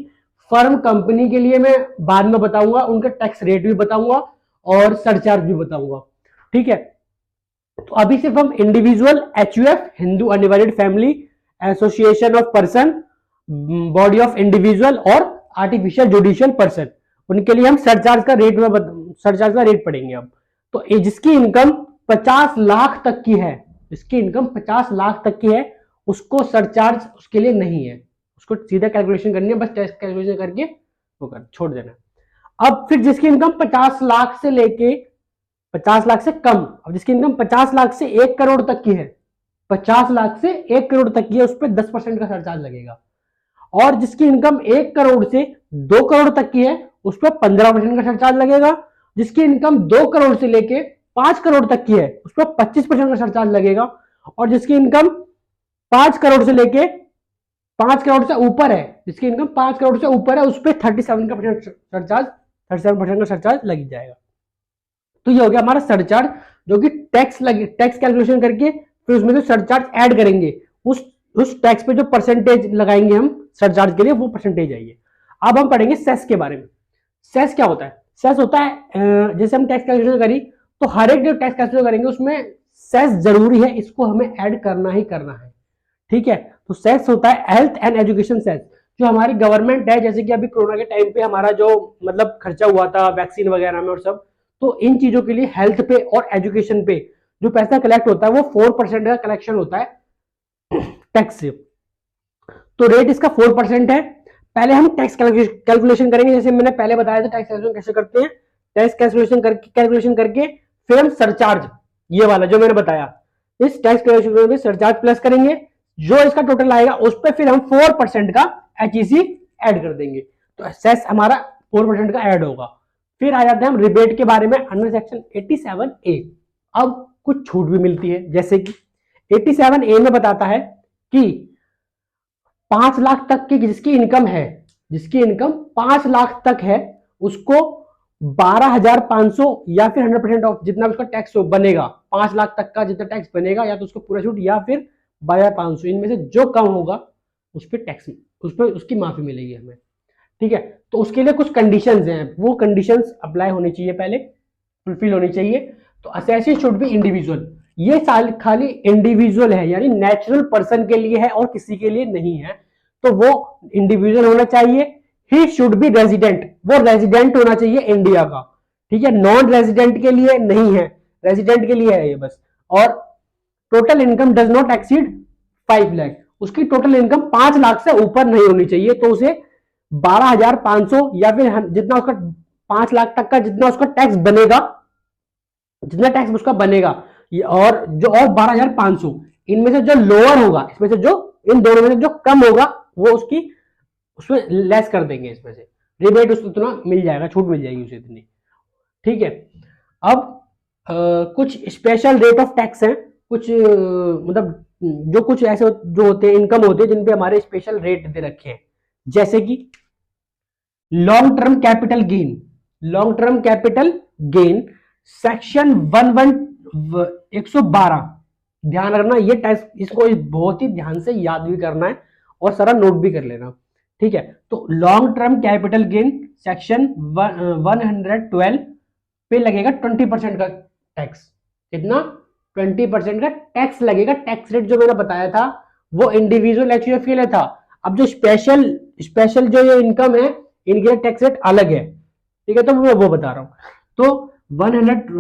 फर्म कंपनी के लिए मैं बाद में बताऊंगा, उनका टैक्स रेट भी बताऊंगा और सरचार्ज भी बताऊंगा, ठीक है। तो अभी सिर्फ हम individual, HUF Hindu undivided family association of person, body of individual और आर्टिफिशियल जुडिशियल पर्सन, उनके लिए हम सरचार्ज का रेट पढ़ेंगे अब। तो जिसकी इनकम 50 लाख तक की है, जिसकी इनकम 50 लाख तक की है, उसको सरचार्ज उसके लिए नहीं है, उसको सीधा कैलकुलेशन करनी है, बस टैक्स कैलकुलेशन करके वो कर छोड़ देना। अब फिर जिसकी इनकम 50 लाख से लेके 50 लाख से कम, अब जिसकी इनकम 50 लाख से 1 करोड़ तक की है, 50 लाख से 1 करोड़ तक की है, उस पर 10% का सरचार्ज लगेगा। और जिसकी इनकम 1 करोड़ से 2 करोड़ तक की है, उस पर 15% का सरचार्ज लगेगा। जिसकी इनकम 2 करोड़ से लेके 5 करोड़ तक की है, उस पर 25% का सरचार्ज लगेगा। और जिसकी इनकम 5 करोड़ से लेके 5 करोड़ से ऊपर है, जिसकी इनकम 5 करोड़ से ऊपर है, उस पर 37% का सरचार्ज लग जाएगा। तो ये हो गया हमारा सरचार्ज, जो कि टैक्स कैलकुलेशन करके फिर उसमें जो सरचार्ज ऐड करेंगे, उस टैक्स पे जो परसेंटेज लगाएंगे हम सरचार्ज के लिए, वो परसेंटेज आइए। अब हम पढ़ेंगे सेस के बारे में। सेस क्या होता है? सेस होता है जैसे हम टैक्स कैलकुलेशन करी तो हर एक जो टैक्स कैलकुलेशन करेंगे उसमें सेस जरूरी है, इसको हमें ऐड करना ही करना है, ठीक है। तो सेस होता है हेल्थ एंड एजुकेशन सेस, जो हमारी गवर्नमेंट है, जैसे कि अभी कोरोना के टाइम पे हमारा जो मतलब खर्चा हुआ था वैक्सीन वगैरह में और सब, तो इन चीजों के लिए हेल्थ पे और एजुकेशन पे जो पैसा कलेक्ट होता है वो 4% का कलेक्शन होता है टैक्स से। तो रेट इसका 4% है। पहले हम टैक्स कैलकुलेशन करेंगे, जैसे मैंने पहले बताया था टैक्स कैलकुलेशन कैसे करते हैं। टैक्स कैलकुलेशन करके फिर हम सरचार्ज, ये वाला जो मैंने बताया, इस टैक्स कैलकुलेशन में सरचार्ज प्लस करेंगे, जो इसका टोटल आएगा उस पर फिर हम 4% का एचईसी ऐड कर देंगे, तो सेस हमारा 4% का ऐड होगा। फिर आ जाते हैं हम रिबेट के बारे में अंडर सेक्शन 87A। अब कुछ छूट भी मिलती है, जैसे कि 87A में बताता है कि 5 लाख तक की जिसकी इनकम है, जिसकी इनकम 5 लाख तक है, उसको 12,500 या फिर 100% ऑफ जितना उसका टैक्स बनेगा, 5 लाख तक का जितना टैक्स बनेगा या तो उसको पूरा छूट या फिर 12,500, इनमें से जो कम होगा उस पर टैक्स, उस पर उसकी माफी मिलेगी हमें। ठीक है, तो उसके लिए कुछ कंडीशंस हैं, वो कंडीशंस अप्लाई होनी चाहिए, पहले फुलफिल होनी चाहिए। तो असेसी शुड बी इंडिविजुअल, ये खाली इंडिविजुअल है, यानी नेचुरल पर्सन के लिए है और किसी के लिए नहीं है, तो वो इंडिविजुअल होना चाहिए। ही शुड बी रेजिडेंट, वो रेजिडेंट होना चाहिए इंडिया का। ठीक है, नॉन रेजिडेंट के लिए नहीं है, रेजिडेंट के लिए है ये बस। और total income does not exceed 5 lakh, उसकी टोटल इनकम 5 लाख से ऊपर नहीं होनी चाहिए, तो उसे 12,500 या फिर जितना उसका 5 लाख तक का जितना उसका टैक्स बनेगा, जितना टैक्स उसका बनेगा, और जो और 12,500, इनमें से जो लोअर होगा, इसमें से जो इन दोनों में से जो कम होगा वो उसकी उसमें लेस कर देंगे, इसमें से रिबेट उसको उतना मिल जाएगा, छूट मिल जाएगी उसे इतनी। ठीक है, अब कुछ स्पेशल रेट ऑफ टैक्स हैं, कुछ मतलब जो कुछ ऐसे जो होते हैं इनकम होते हैं जिन पे हमारे स्पेशल रेट दे रखे हैं, जैसे कि long term capital gain, long term capital gain section 112, ध्यान रखना ये टैक्स, इसको बहुत ही ध्यान से याद भी करना है और सारा नोट भी कर लेना। ठीक है, तो long term capital gain section 112 पे लगेगा 20% का टैक्स। कितना? 20% का टैक्स लगेगा। टैक्स रेट जो मैंने बताया था वो इंडिविजुअल एचयूएफ के लिए था। अब जो स्पेशल जो ये इनकम है इनके लिए टैक्स रेट अलग है। ठीक है, तो मैं वो बता रहा हूं। तो 100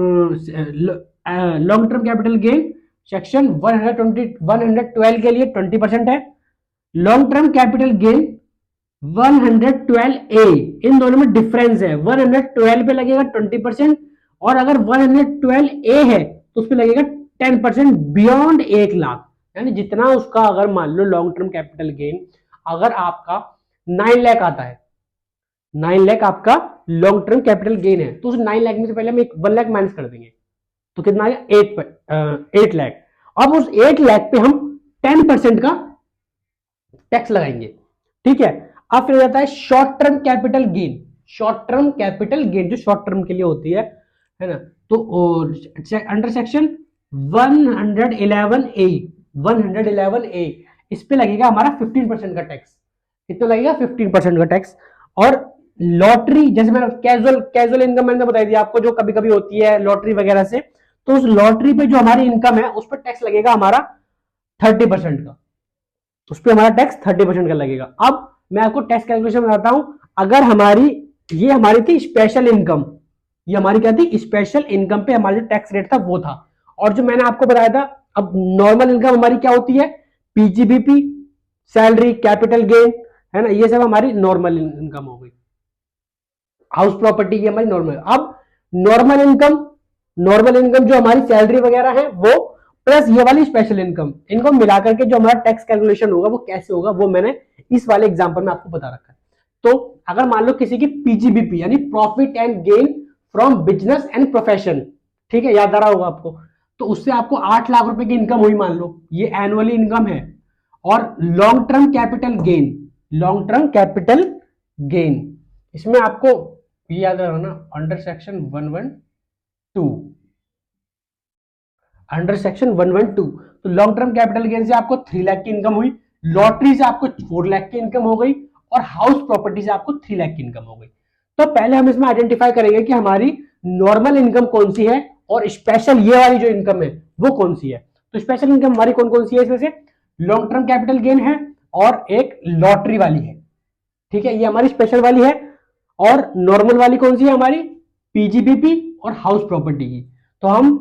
long term capital gain section 112 के लिए 20% है। Long term capital gain 112A, इन दोनों में डिफरेंस है। 112 पे लगेगा 20% और अगर 112A है तो उस पर लगेगा 10% बियॉन्ड 1 लाख, यानी जितना उसका अगर मान लो लॉन्ग टर्म कैपिटल गेन अगर आपका 9 लाख आता है, 9 लाख आपका लॉन्ग टर्म कैपिटल गेन है, तो उस 9 लाख में से पहले हम 1 लाख माइनस कर देंगे तो कितना आ गया 8 लाख। अब उस 8 लाख पे हम 10% का टैक्स लगाएंगे। ठीक है, अब फिर जाता है short term capital gain. Short term capital gain जो शॉर्ट टर्म के लिए होती है ना, तो अंडर सेक्शन 111A इस पे लगेगा हमारा 15% का टैक्स। कितना लगेगा? 15% का टैक्स। और लॉटरी, जैसे मैंने कैजुअल इनकम मैंने बताई थी आपको, जो कभी कभी होती है लॉटरी वगैरह से, तो उस लॉटरी पे जो हमारी इनकम है उस पर टैक्स लगेगा हमारा 30% का, उस पर हमारा टैक्स 30% का लगेगा। अब मैं आपको टैक्स कैलकुलेशन बताता हूं। अगर ये हमारी थी स्पेशल इनकम, ये हमारी क्या थी? स्पेशल इनकम पे हमारा जो टैक्स रेट था वो था। और जो मैंने आपको बताया था, अब नॉर्मल इनकम हमारी क्या होती है? पीजीबीपी, सैलरी, कैपिटल गेन, है ना, ये सब हमारी नॉर्मल इनकम हो गई। हाउस प्रॉपर्टी ये हमारी नॉर्मल। अब नॉर्मल इनकम जो हमारी सैलरी वगैरह है वो प्लस ये वाली स्पेशल इनकम, इनको मिलाकर के जो हमारा टैक्स कैलकुलेशन होगा वो कैसे होगा वो मैंने इस वाले एग्जांपल में आपको बता रखा है। तो अगर मान लो किसी की पीजीबीपी यानी profit and gain from business and profession, ठीक है, याद आ रहा होगा आपको, तो उससे आपको 8 लाख रुपए की इनकम हुई मान लो, ये एनुअली इनकम है। और लॉन्ग टर्म कैपिटल गेन इसमें आपको ये याद रखना अंडर सेक्शन 112, तो लॉन्ग टर्म कैपिटल गेन से आपको 3 लाख की इनकम हुई, लॉटरी से आपको 4 लाख की इनकम हो गई और हाउस प्रॉपर्टी से आपको 3 लाख की इनकम हो गई। तो पहले हम इसमें आइडेंटिफाई करेंगे कि हमारी नॉर्मल इनकम कौन सी है और स्पेशल ये वाली जो इनकम है वो कौन सी है। तो स्पेशल इनकम हमारी कौन कौन सी है? इसमें से लॉन्ग टर्म कैपिटल गेन है और एक लॉटरी वाली है। ठीक है, ये हमारी स्पेशल वाली है। और नॉर्मल वाली कौन सी है? हमारी पीजीबीपी और हाउस प्रॉपर्टी की। तो हम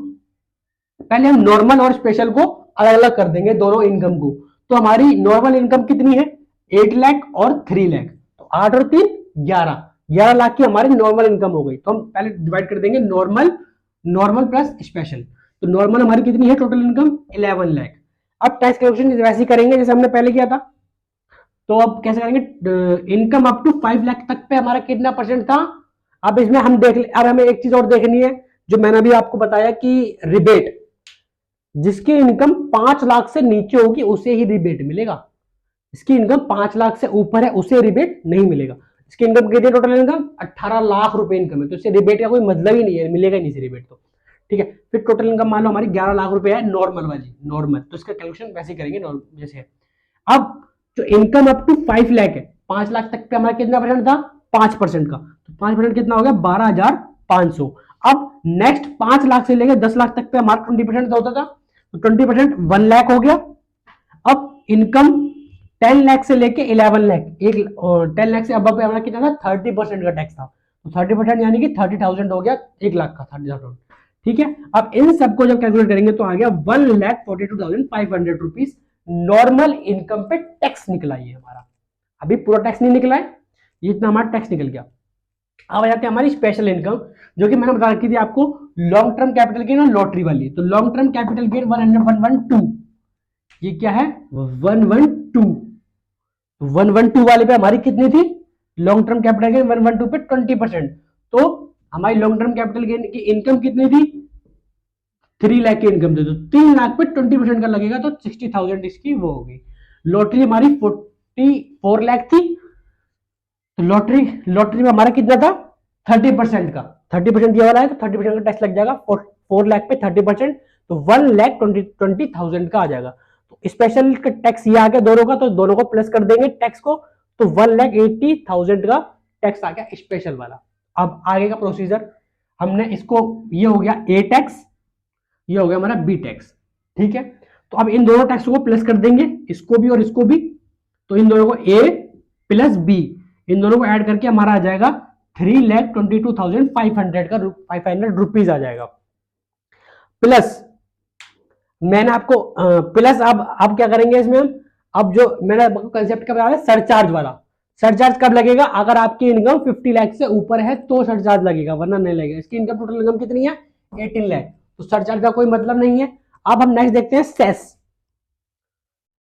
पहले नॉर्मल और स्पेशल को अलग अलग कर देंगे, दोनों इनकम को। तो हमारी नॉर्मल इनकम कितनी है? 8 लाख और 3 लाख, तो 8 और 3 11, 11 लाख की हमारी नॉर्मल इनकम हो गई। तो हम पहले डिवाइड कर देंगे नॉर्मल, नॉर्मल प्लस स्पेशल। तो नॉर्मल हमारी कितनी है टोटल इनकम 11 लाख। अब टैक्स कैलकुलेशन वैसे ही करेंगे जैसे हमने पहले किया था। तो अब कैसे करेंगे, इनकम अप टू 5 लाख तक पे हमारा कितना परसेंट था। अब इसमें हम देख ले, अब हमें एक चीज और देखनी है जो मैंने अभी आपको बताया कि रिबेट, जिसकी इनकम 5 लाख से नीचे होगी उसे ही रिबेट मिलेगा, इसकी इनकम 5 लाख से ऊपर है उसे रिबेट नहीं मिलेगा। इसकी इनकम कितनी टोटल इनकम 18 लाख रुपए इनकम है, तो इससे रिबेट का कोई मतलब ही नहीं है, मिलेगा ही नहीं रिबेट तो। ठीक है, फिर टोटल इनकम मान लो हमारी 11 लाख रुपए है नॉर्मल वाली, नॉर्मल, तो इसका कैलकुलेशन वैसे ही करेंगे जैसे है। अब जो इनकम अप टू 5 लाख है, 5 लाख तक पे हमारा कितना परसेंट था 5% का, तो 5% कितना हो गया 12,500। अब नेक्स्ट 5 लाख से लेकर 10 लाख तक पे हमारा 20% होता था, तो 20% 1 लाख हो गया। अब इनकम 10 लाख से लेके 11 लाख, 10 लाख से अब हमारा कितना था 30% का टैक्स था, तो 30% यानी कि 30,000 हो गया 1 लाख का 30,000। ठीक है, अब इन सबको जब कैलकुलेट करेंगे तो आ गया 1,42,500 रुपीज नॉर्मल इनकम पे टैक्स निकला ये हमारा। अभी पूरा टैक्स नहीं निकला है, ये इतना हमारा टैक्स निकल गया। अब आ जाते हैं हमारी स्पेशल इनकम, जो कि मैंने बता रखी थी आपको लॉन्ग टर्म कैपिटल गेन और लॉटरी वाली। तो लॉन्ग टर्म कैपिटल गेन 112, ये क्या है 112, 112 वाले पे हमारी कितनी थी लॉन्ग टर्म कैपिटल गेन 112 पे 20%, तो हमारी लॉन्ग टर्म कैपिटल गेन की इनकम कितनी थी 3 लाख की इनकम थी, तो 3 लाख पे 20% का लगेगा तो 60,000 इसकी वो होगी। लॉटरी हमारी 44 लाख थी, तो लॉटरी लॉटरी में हमारा कितना था 30% का, 30% ये वाला है तो 30% का टैक्स लग जाएगा 4 लाख पे 30%, तो 1,20,000 का आ जाएगा। तो स्पेशल का टैक्स ये आ गया दोनों का, तो दोनों को प्लस कर देंगे टैक्स को, तो 1,80,000 का टैक्स आ गया स्पेशल वाला। अब आगे का प्रोसीजर हमने इसको, ये हो गया ए टैक्स, ये हो गया हमारा बी टैक्स। ठीक है, तो अब इन दोनों टैक्स को प्लस कर देंगे, इसको भी और इसको भी, तो इन दोनों को ए प्लस बी, इन दोनों को ऐड करके हमारा आ जाएगा 3,22,500 का 500 रुपीज आ जाएगा। प्लस मैंने आपको प्लस अब क्या करेंगे इसमें हम, अब जो मैंने आपको कंसेप्ट का बताया सरचार्ज वाला, सरचार्ज कब लगेगा अगर आपकी इनकम 50 लाख से ऊपर है तो सरचार्ज लगेगा, वरना नहीं लगेगा। इसकी इनकम टोटल इनकम कितनी है 18 लाख, तो सरचार्ज का कोई मतलब नहीं है। अब हम नेक्स्ट देखते हैं सेस,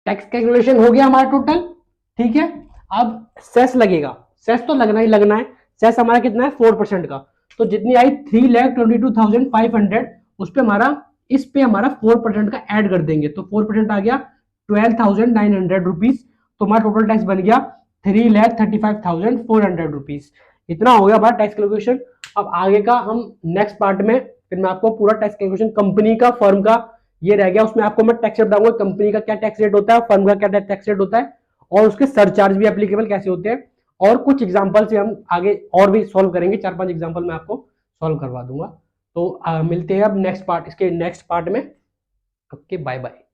टैक्स कैलकुलेशन हो गया हमारा टोटल। ठीक है, अब सेस लगेगा, सेस तो लगना ही लगना है। सेस हमारा कितना है 4% का, तो जितनी आई 3,22,500 उस पर हमारा, इस पे हमारा 4% का ऐड कर देंगे, तो 4% आ गया 12,900 रुपीज, तो हमारा टोटल टैक्स बन गया 3,35,400 रुपीज। इतना हो गया हमारा टैक्स कैलकुलेशन। अब आगे का हम नेक्स्ट पार्ट में फिर मैं आपको पूरा टैक्स कैलकुलेशन कंपनी का फर्म का ये रह गया, उसमें आपको मैं टैक्स रेट बताऊंगा कंपनी का क्या टैक्स रेट होता है, फर्म का क्या टैक्स रेट होता है, और उसके सरचार्ज भी एप्लीकेबल कैसे होते हैं, और कुछ एग्जांपल से हम आगे और भी सॉल्व करेंगे, 4-5 एग्जांपल मैं आपको सॉल्व करवा दूंगा। तो मिलते हैं अब नेक्स्ट पार्ट, इसके नेक्स्ट पार्ट में। Okay, bye bye.